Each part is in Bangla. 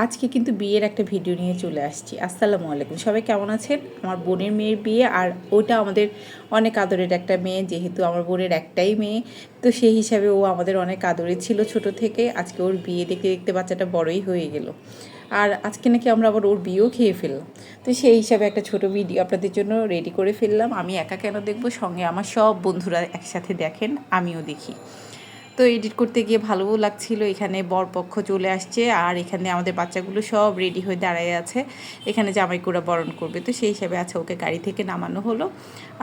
আজকে কিন্তু বিয়ের একটা ভিডিও নিয়ে চলে আসছি। আসসালামু আলাইকুম, সবাই কেমন আছেন? আমার বোনের মেয়ের বিয়ে, আর ওটা আমাদের অনেক আদরের একটা মেয়ে, যেহেতু আমার বোনের একটাই মেয়ে, তো সেই হিসাবে ও আমাদের অনেক আদরের ছিল ছোট থেকে। আজকে ওর বিয়ে দেখতে দেখতে বাচ্চাটা বড়ই হয়ে গেল, আর আজকে নাকি আমরা আবার ওর বিয়েও খেয়ে ফেললাম। তো সেই হিসাবে একটা ছোট ভিডিও আপনাদের জন্য রেডি করে ফেললাম। আমি একা কেন দেখবো, সঙ্গে আমার সব বন্ধুরা একসাথে দেখেন, আমিও দেখি। তো এডিট করতে গিয়ে ভালোও লাগছিল। এখানে বরপক্ষ চলে আসছে, আর এখানে আমাদের বাচ্চাগুলো সব রেডি হয়ে দাঁড়ায় আছে। এখানে জামাইকুড়া বরণ করবে, তো সেই হিসাবে আছে ওকে গাড়ি থেকে নামানো হলো।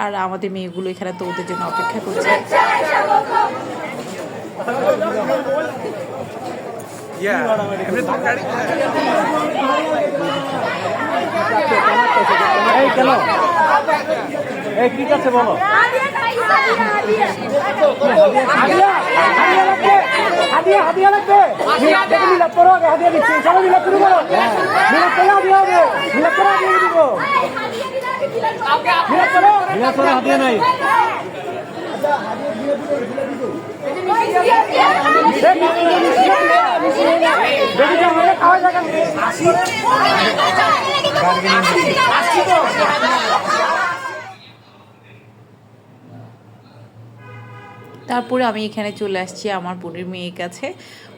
আর আমাদের মেয়েগুলো এখানে তো ওদের জন্য অপেক্ষা করছে। ঠিক আছে বলো হাদিয়া লাগবে মিলাদ করো আগে হাদিয়া দিচ্ছি সবাই মিলাদ শুরু করো মিলাদ করো হাদিয়া হবে মিলাদ করো হাদিয়া দিব মিলাদ করো হাদিয়া নাই খাওয়া জায়গা তারপরে আমি এখানে চলে আসছি আমার বোনের মেয়ের কাছে।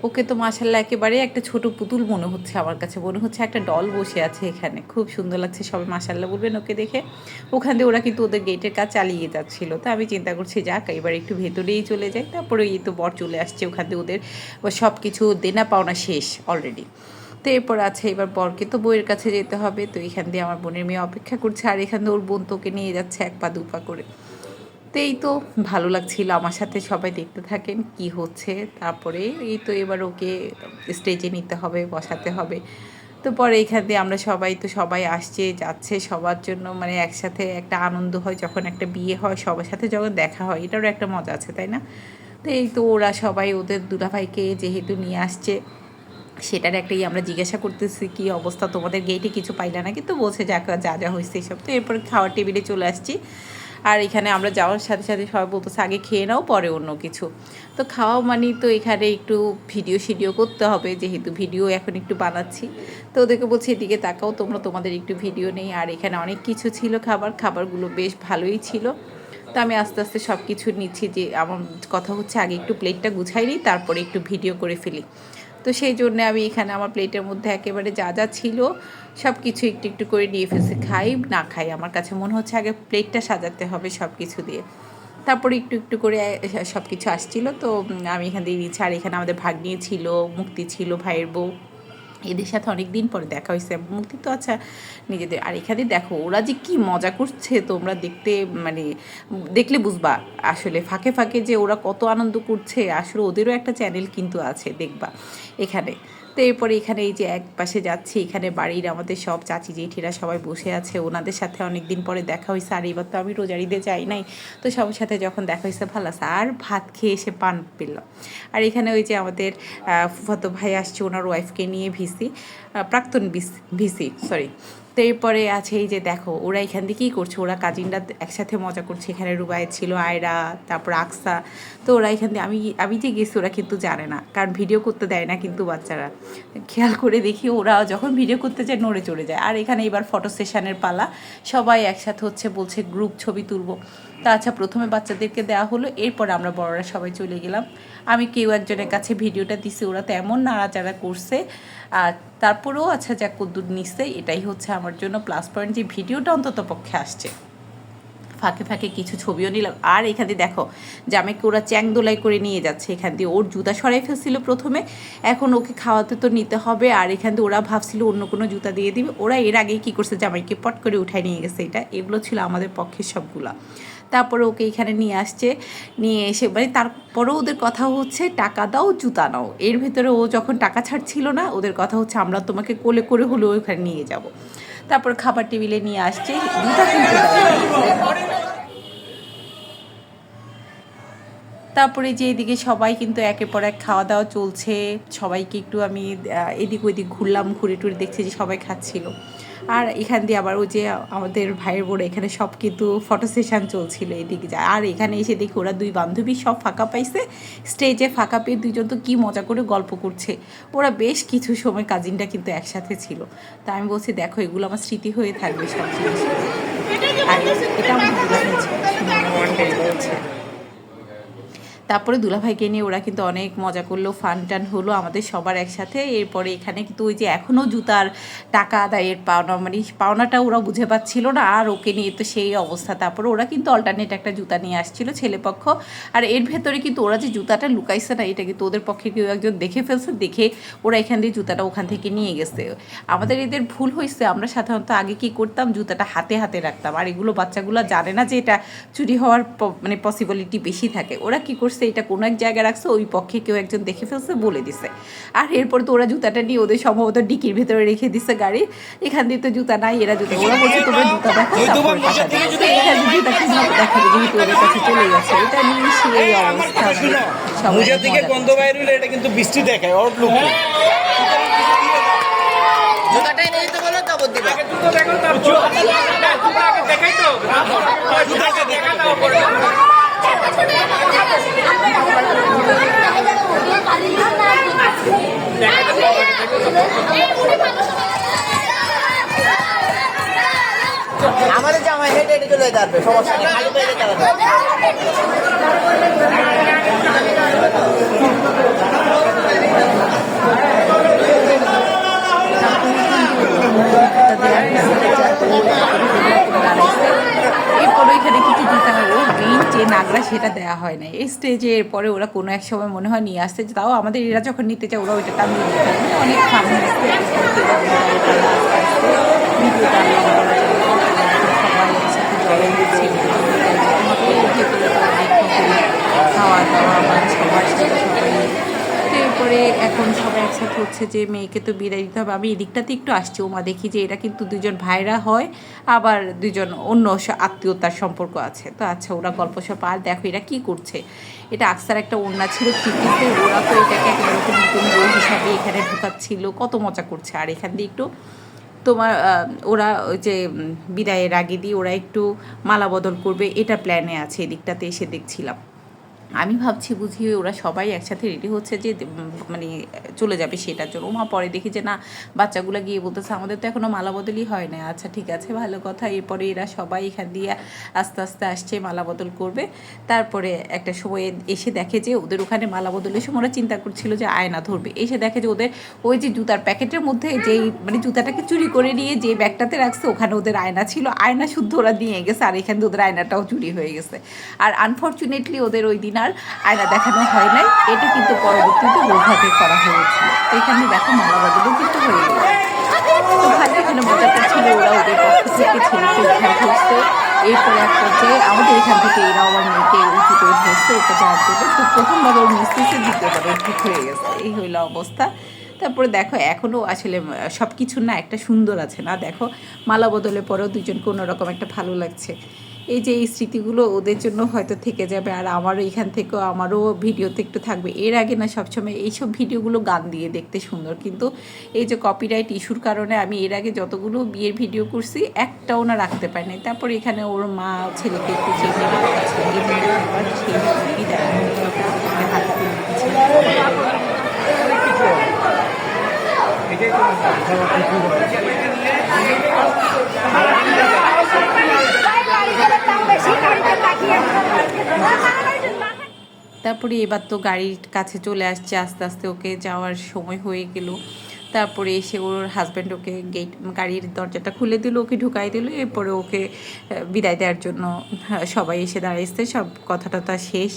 ওকে তো মাশাআল্লাহ একেবারে একটা ছোট পুতুল মনে হচ্ছে, আমার কাছে মনে হচ্ছে একটা ডল বসে আছে এখানে, খুব সুন্দর লাগছে। সবাই মাশাআল্লাহ বলবেন ওকে দেখে। ওখান দিয়ে ওরা কিন্তু ওদের গেটের কাজ চালিয়ে যাচ্ছিলো, তো আমি চিন্তা করছি যাক এবার একটু ভেতরেই চলে যাই। তারপরে এই তো বর চলে আসছে, ওখান দিয়ে ওদের সব কিছু দেনা পাওনা শেষ অলরেডি। তো এরপর আছে এবার বরকে তো বইয়ের কাছে যেতে হবে, তো এখান দিয়ে আমার বোনের মেয়ে অপেক্ষা করছে, আর এখান দিয়ে ওর বোন তোকে নিয়ে যাচ্ছে এক পা দু পা করে। তো এই তো ভালো লাগছিল, আমার সাথে সবাই দেখতে থাকেন কি হচ্ছে। তারপরে এই তো এবার ওকে স্টেজে নিতে হবে, বসাতে হবে। তো পরে এখান দিয়ে আমরা সবাই আসছে যাচ্ছে, সবার জন্য মানে একসাথে একটা আনন্দ হয় যখন একটা বিয়ে হয়, সবার সাথে যখন দেখা হয়, এটারও একটা মজা আছে, তাই না? তো এই তো ওরা সবাই ওদের দুলাভাইকে যেহেতু নিয়ে আসছে, সেটার একটাই আমরা জিজ্ঞাসা করতেছি কি অবস্থা তোমাদের, গেটে কিছু পাইলা না? কিন্তু বলছে যা যা হয়েছে এসব। তো এরপর খাওয়ার টেবিলে চলে আসছি, আর এখানে আমরা যাওয়ার সাথে সাথে সবাই বলতেছে আগে খেয়ে নাও পরে অন্য কিছু। তো খাওয়া মানেই তো এখানে একটু ভিডিও করতে হবে, যেহেতু ভিডিও এখন একটু বানাচ্ছি। তো ওদেরকে বলছি এদিকে তাকাও তোমরা, তোমাদের একটু ভিডিও নেই। আর এখানে অনেক কিছু ছিল, খাবারগুলো বেশ ভালোই ছিল। তো আমি আস্তে আস্তে সব কিছু নিচ্ছি, যে আমার কথা হচ্ছে আগে একটু প্লেটটা গুছাই নিই, তারপরে একটু ভিডিও করে ফেলি। তো সেই জন্যে আমি এখানে আমার প্লেটের মধ্যে একেবারে যা যা ছিল সব কিছু একটু একটু করে নিয়ে ফেলছি। খাই না খাই, আমার কাছে মনে হচ্ছে আগে প্লেটটা সাজাতে হবে সব কিছু দিয়ে, তারপরে একটু একটু করে সব কিছু আসছিলো। তো আমি এখান দিয়ে নিচ্ছি। আর এখানে আমাদের ভাগ্নি ছিল, মুক্তি ছিল, ভাইয়ের বউ, এদের সাথে অনেক দিন পরে দেখা হয়েছে। মুক্তি তো আচ্ছা নিজেদের। আর এখানে দেখো ওরা যে কি মজা করছে, তোমরা দেখতে মানে দেখলে বুঝবা আসলে ফাঁকে ফাঁকে যে ওরা কত আনন্দ করছে। আসলে ওদেরও একটা চ্যানেল কিন্তু আছে, দেখবা এখানে। তো এরপরে এখানে এই যে এক পাশে যাচ্ছি, এখানে বাড়ির আমাদের সব চাচি জেঠিরা সবাই বসে আছে, ওনাদের সাথে অনেক দিন পরে দেখা হয়েছে। আর এবার তো আমি রোজারিতে যাই নাই, তো সবার সাথে যখন দেখা হয়েছে ভালো আছে। আর ভাত খেয়ে এসে পান পেলাম। আর এখানে ওই যে আমাদের ফুফাতো ভাই আসছে, ওনার ওয়াইফকে নিয়ে প্রাক্তন ভিসি সরি। তো এরপরে আছে এই যে দেখো ওরা এখান দিয়ে কী করছে, ওরা কাজিনরা একসাথে মজা করছে। এখানে রুবাই ছিল, আয়রা, তারপর আকসা। তো ওরা এখান দিয়ে আমি যে গেছি ওরা কিন্তু জানে না, কারণ ভিডিও করতে দেয় না কিন্তু বাচ্চারা। খেয়াল করে দেখি ওরা যখন ভিডিও করতে যায় নড়ে চড়ে যায়। আর এখানে এবার ফটো সেশনের পালা, সবাই একসাথে হচ্ছে, বলছে গ্রুপ ছবি তুলবো। তা আচ্ছা প্রথমে বাচ্চাদেরকে দেওয়া হলো, এরপর আমরা বড়রা সবাই চলে গেলাম। আমি কেউ একজনের কাছে ভিডিওটা দিছি, ওরা তো এমন নাড়াচাড়া করছে। আর তারপরেও আচ্ছা যা কদ্দুর নিচ্ছে, এটাই হচ্ছে আমার জন্য প্লাস পয়েন্ট, যে ভিডিওটা অন্তত পক্ষে আসছে। ফাঁকে ফাঁকে কিছু ছবিও নিলাম। আর এখান দিয়ে দেখো জামাইকে ওরা চ্যাং দোলাই করে নিয়ে যাচ্ছে, এখান দিয়ে ওর জুতা সরাই ফেলছিল প্রথমে, এখন ওকে খাওয়াতে তো নিতে হবে। আর এখান দিয়ে ওরা ভাবছিল অন্য কোনো জুতা দিয়ে দিবে, ওরা এর আগেই কী করছে জামাইকে পট করে উঠায় নিয়ে গেছে। এগুলো ছিল আমাদের পক্ষের সবগুলা। তারপরে ওকে এখানে নিয়ে আসছে, নিয়ে এসে মানে তারপরেও ওদের কথা হচ্ছে টাকা দাও জুতা নাও। এর ভেতরে ও যখন টাকা ছাড়ছিল না, ওদের কথা হচ্ছে আমরা তোমাকে কোলে করে হলেও ওখানে নিয়ে যাব। তারপর খাবার টেবিলে নিয়ে আসছে, জুতা কিন্তু তারপরে যে এদিকে সবাই কিন্তু একের পর এক খাওয়া দাওয়া চলছে, সবাইকে একটু আমি এদিক ওইদিক ঘুরলাম, ঘুরে টুরে দেখছি যে সবাই খাচ্ছিল। আর এখান দিয়ে আবার ওই যে আমাদের ভাইয়ের বোন এখানে সব কিন্তু ফটো সেশন চলছিল এদিকে যায়। আর এখানে এসে দেখি ওরা দুই বান্ধবী সব ফাঁকা পাইছে, স্টেজে ফাঁকা পেয়ে দুইজন তো কী মজা করে গল্প করছে। ওরা বেশ কিছু সময় কাজিনটা কিন্তু একসাথে ছিল। তা আমি বলছি দেখো এগুলো আমার স্মৃতি হয়ে থাকবে সব জিনিস। আর এটা আমার বলছে। তারপরে দুলাভাইকে নিয়ে ওরা কিন্তু অনেক মজা করলো, ফান টান হলো আমাদের সবার একসাথে। এরপরে এখানে কিন্তু ওই যে এখনও জুতার টাকা আদায়ের পাওনা, মানে পাওনাটা ওরা বুঝে পাচ্ছিল না, আর ওকে নিয়ে তো সেই অবস্থা। তারপরে ওরা কিন্তু অল্টারনেট একটা জুতা নিয়ে আসছিল ছেলেপক্ষ, আর এর ভেতরে কিন্তু ওরা যে জুতাটা লুকাইছে না, এটা কিন্তু ওদের পক্ষে কেউ একজন দেখে ফেলছে, দেখে ওরা এখান দিয়ে জুতাটা ওখান থেকে নিয়ে গেছে। আমাদের এদের ভুল হয়েছে, আমরা সাধারণত আগে কি করতাম, জুতাটা হাতে হাতে রাখতাম, আর এগুলো বাচ্চাগুলো জানে না যে এটা চুরি হওয়ার মানে পসিবিলিটি বেশি থাকে। ওরা কি করছে, এটা কোনো এক জায়গায় রাখছে, ওই পক্ষে কেউ একজন দেখে ফেলছে, বলে দিছে। আর এরপর তো ওরা জুতাটা নিয়ে ওদের সম্ভবত ডিকির ভেতরে রেখে দিছে গাড়ি। এখান দিয়ে তো জুতা নাই, এরা জুতা, ওরা বলছে তোমরা জুতা দেখো, তারপরে টাকা দিবে। এখানে জুতা কিভাবে দেখাবে যেহেতু ওদের কাছে চলে গেছে। এটা নিয়ে সেই অবস্থা সবাই থেকে গন্ধ বাইরে হলে এটা কিন্তু বৃষ্টি দেখায় ওর লোক। জুতাটাই নিয়ে তো বলো তবে দিবা। জুতো দেখো তারপর জুতাকে দেখাই তো। জুতাকে দেখা দাও পরে। আমাদের জামাই হেঁটে হেঁটে চলে যাবে, সমস্যা নেই, খালি পেয়ে যেতে হবে। এরপরে এখানে কিছু জুতা ও মেইন যে নাগরা সেটা দেওয়া হয় না এই স্টেজে। এরপরে ওরা কোনো এক সময় মনে হয় নিয়ে আসছে, তাও আমাদের এরা যখন নিতে চায় ওরা ওইটা টান দিয়ে দিতে হয়। অনেক ফান হয়েছে, ভিডিও সবাই একসাথে জড়ো হচ্ছে, খাওয়া দাওয়া বা সবার সাথে সবাই। এরপরে এখন সবাই একসাথে হচ্ছে যে মেয়েকে তো বিদায় দিতে হবে। আমি এদিকটাতে একটু আসছি, ওমা দেখি যে এরা কিন্তু দুজন ভাইরা হয়, আবার দুজন অন্য আত্মীয়তার সম্পর্ক আছে। তো আচ্ছা ওরা গল্প সব। আর দেখো এরা কী করছে, এটা আকসার একটা ওড়না ছিল থ্রিপিসে, ওরা তো এটাকে একটা নতুন বই হিসাবে এখানে ঢুকাচ্ছিল, কত মজা করছে। আর এখান দিয়ে একটু তোমার ওরা ওই যে বিদায়ের আগে দিয়ে ওরা একটু মালা বদল করবে, এটা প্ল্যানে আছে। এদিকটাতে এসে দেখছিলাম, আমি ভাবছি বুঝি ওরা সবাই একসাথে রেডি হচ্ছে যে মানে চলে যাবে সেটার জন্য। মা পরে দেখি যে না, বাচ্চাগুলো গিয়ে বলতেছে আমাদের তো এখনও মালা বদলই হয় না। আচ্ছা ঠিক আছে, ভালো কথা। এরপরে এরা সবাই এখান দিয়ে আস্তে আস্তে আসছে, মালা বদল করবে। তারপরে একটা সময় এসে দেখে যে ওদের ওখানে মালা বদলের সময় ওরা চিন্তা করছিল যে আয়না ধরবে, এসে দেখে যে ওদের ওই যে জুতার প্যাকেটের মধ্যে যেই মানে জুতাটাকে চুরি করে নিয়ে যে ব্যাগটাতে রাখছে ওখানে ওদের আয়না ছিল, আয়না শুদ্ধ ওরা নিয়ে গেছে, আর এখান থেকে ওদের আয়নাটাও চুরি হয়ে গেছে। আর আনফর্চুনেটলি ওদের ওই দিন আর আয়না দেখানো হয় নাই, এটা কিন্তু পরবর্তীতে বোঝাতে করা হয়েছিল। এখানে দেখো মালা বদলও কিন্তু হয়ে গেল। তো ভাই এখানে মজা করছিল, ওরা ওদের পক্ষ থেকে ছেলেকে উদ্ধার করছে। এরপরে এক পর্যায়ে আমাদের এখান থেকে এরাও আমার মেয়েকে উঁচু করে ধরছে ওকে যাওয়ার জন্য। তো প্রথমবার ওর মিস্ত্রিতে দ্বিতীয়বার ওর ঠিক হয়ে গেছে, এই হইল অবস্থা। তারপরে দেখো এখনও আসলে সব কিছু না একটা সুন্দর আছে না, দেখো মালা বদলের পরেও দুজনকে অন্যরকম একটা ভালো লাগছে। এই যে এই স্মৃতিগুলো ওদের জন্য হয়তো থেকে যাবে, আর আমারও এখান থেকেও আমারও ভিডিওতে একটু থাকবে। এর আগে না সবসময় এইসব ভিডিওগুলো গান দিয়ে দেখতে সুন্দর, কিন্তু এই যে কপিরাইট ইস্যুর কারণে আমি এর আগে যতগুলো বিয়ের ভিডিও করছি একটাও না রাখতে পারিনি। তারপরে এখানে ওর মা ছেলেকে একটু চেপে তারপরে এবার তো গাড়ির কাছে চলে আসছে, আস্তে আস্তে ওকে যাওয়ার সময় হয়ে গেল। তারপরে এসে ওর হাজব্যান্ড ওকে গাড়ির দরজাটা খুলে দিল, ওকে ঢুকাই দিল। এরপরে ওকে বিদায় দেওয়ার জন্য সবাই এসে দাঁড়িয়েছে, সব কথা টথা শেষ,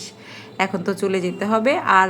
এখন তো চলে যেতে হবে। আর